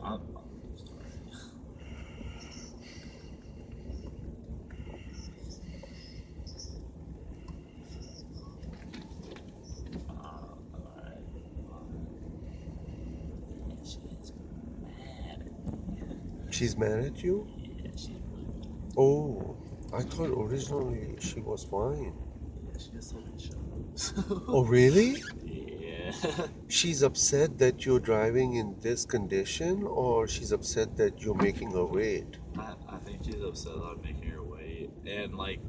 I'm alright. She's mad at me. She's mad at you? Yeah, she's really mad. Oh, I thought originally she was fine. Yeah, she just told me to shut up. Oh, really? Yeah. She's upset that you're driving in this condition, or she's upset that you're making her wait? I think she's upset that I'm making her wait. And, like,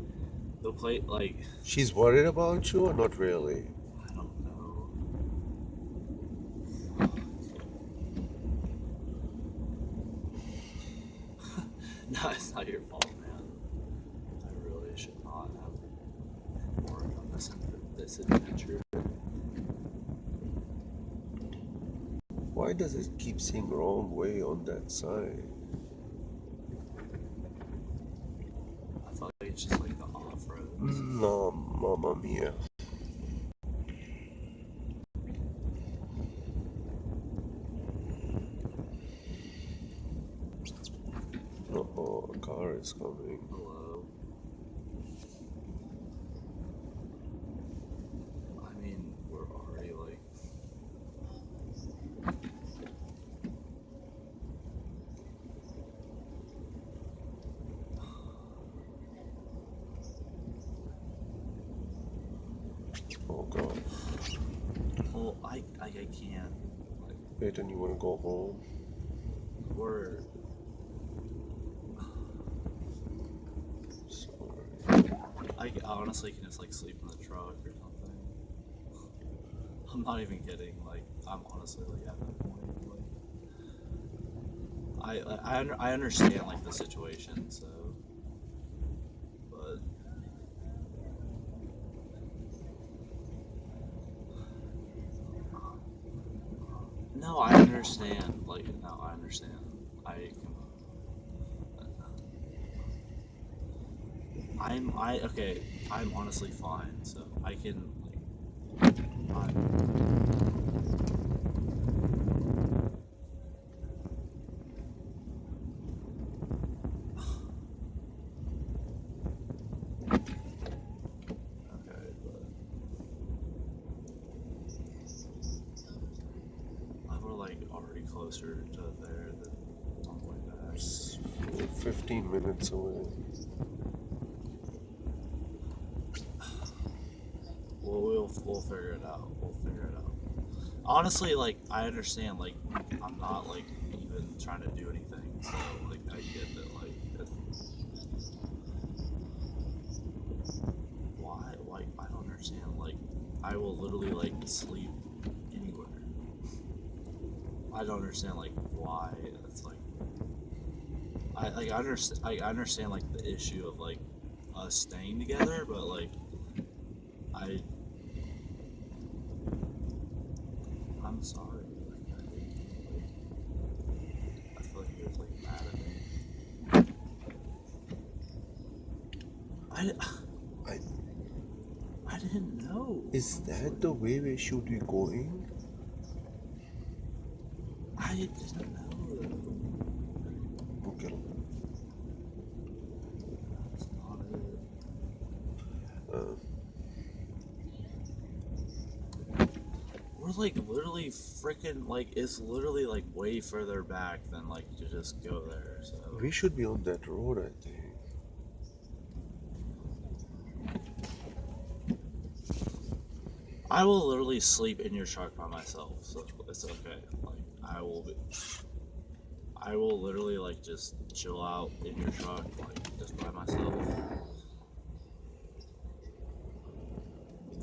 the plate, like, She's worried about you, or not really? I don't know. No, it's not your fault, man. I really should not have embarked on this adventure. Why does it keep saying wrong way on that side? I thought it's just like the off-roads. No, mamma mia. Oh, a car is coming. Hello. I mean, we're already like. Oh god. Well, I can't. Like, Wait, and you want to go home? we're. Sorry. I honestly can just like sleep in the truck or something. I'm not even kidding. Like, I'm honestly like at that point. Like, I understand like the situation, so. But. No, I understand. Like, no, I understand. I can. Okay. I'm honestly fine, so I can like. Okay, but we're like already closer to there than on the way back. It's 15 minutes away. We'll figure it out. We'll figure it out. Honestly, like I understand. Like I'm not like even trying to do anything. So like I get that. Like why? Like I don't understand. Like I will literally like sleep anywhere. I don't understand like why it's like I understand like the issue of like us staying together, but like I I'm sorry. I feel like you're like mad at me. I I, I didn't know. is that the way we should be going? I didn't know. Okay. That's not it. We're like literally freaking like it's literally like way further back than like to just go there. So We should be on that road, I think. I will literally sleep in your truck by myself, so it's okay. Like I will literally like just chill out in your truck, like just by myself.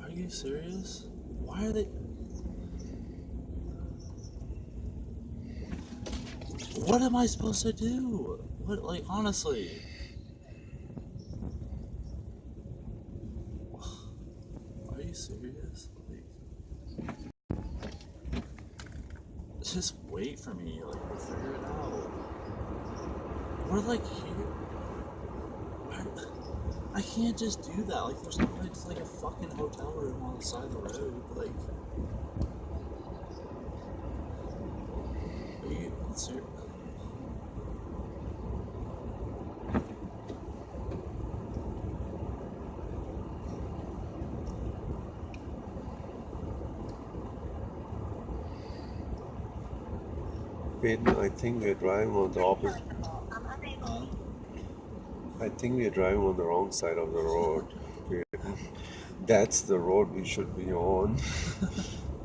Are you serious? Why are they? What am I supposed to do? What, like, honestly? Are you serious? Like, just wait for me. Like, we'll figure it out. We're like here. I can't just do that. Like, there's not like, just, like a fucking hotel room on the side of the road. Like, are you serious? Peyton, I think we're driving on the opposite. Huh? I think we're driving on the wrong side of the road. Peyton. That's the road we should be on.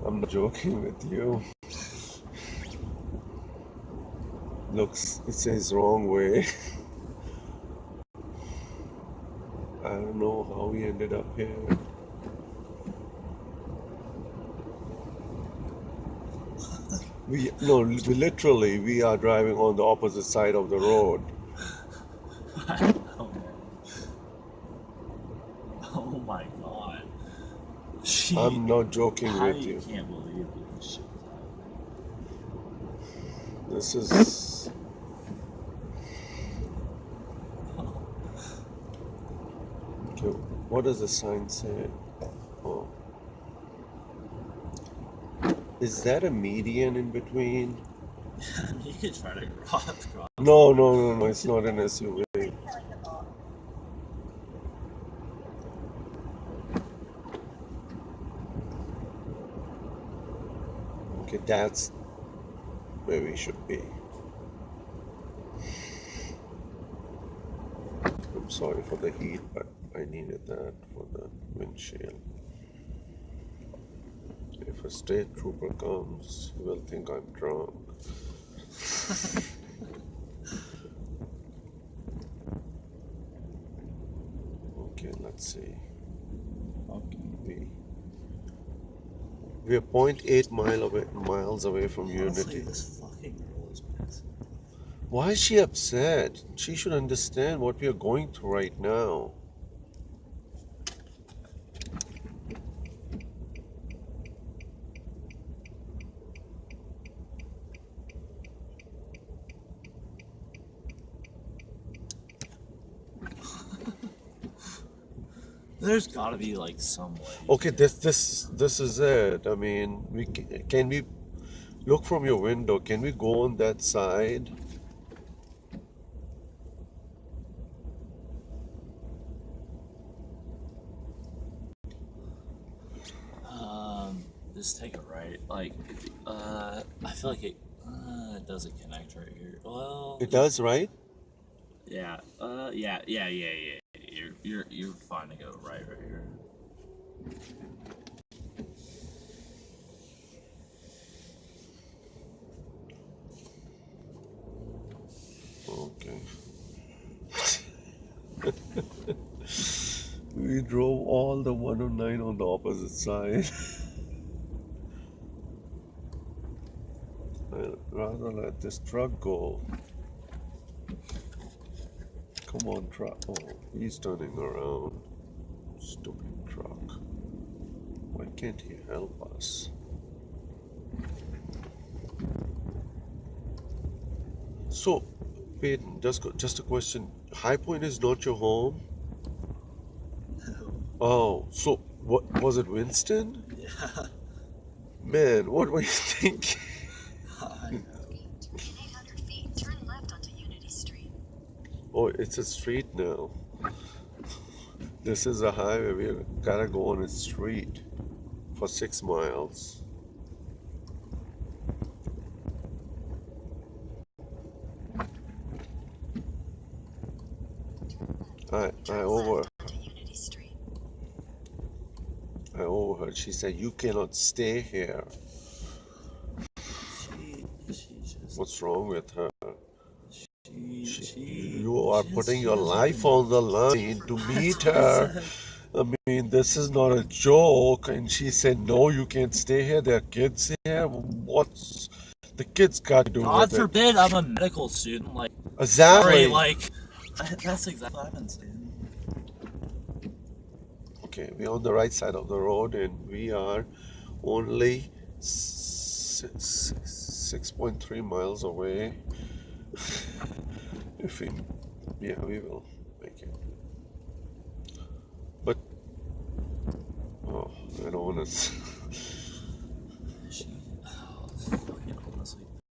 I'm not joking with you. Looks, it says wrong way. I don't know how we ended up here. We literally we are driving on the opposite side of the road. Oh my god. I'm not joking with you. I can't believe this shit is This is happening. okay. What does the sign say? Oh, is that a median in between? You could try to cross. No. It's not an SUV. Okay, that's where we should be. I'm sorry for the heat, but I needed that for the windshield. If a state trooper comes, he will think I'm drunk. Okay, let's see. Okay. We're 0.8 miles away from Honestly, Unity. this fucking girl is pissed. Why is she upset? She should understand what we are going through right now. There's gotta be like some way. Okay, this is it. I mean, can we look from your window? Can we go on that side? Just take it right. Like, I feel like it doesn't connect right here. Well, It does, right? yeah. Yeah. You're fine to go right here. Okay. We drove all the 109 on the opposite side. I'd rather let this truck go. Come on, truck. Oh, he's turning around. Stupid truck. Why can't he help us? So, Peyton, just a question. High Point is not your home? Oh, so what was it, Winston? Yeah. Man, what were you thinking? I know. In 800 feet, turn left onto Unity Street. Oh, it's a street now. This is a highway. We gotta go on a street for 6 miles. I overheard. She said, "You cannot stay here." She just. What's wrong with her? She You are putting your doesn't life even- on the line to meet That's what I her. said. I mean, this is not a joke. And she said, "No, you can't stay here. There are kids here." What's the kids got to do God with it? forbid I'm a medical student. Like, Exactly. sorry, like, that's exactly what I've been saying. Okay, we're on the right side of the road, and we are only 6.3 miles away. If we, yeah, we will make it. But, oh, I don't want to.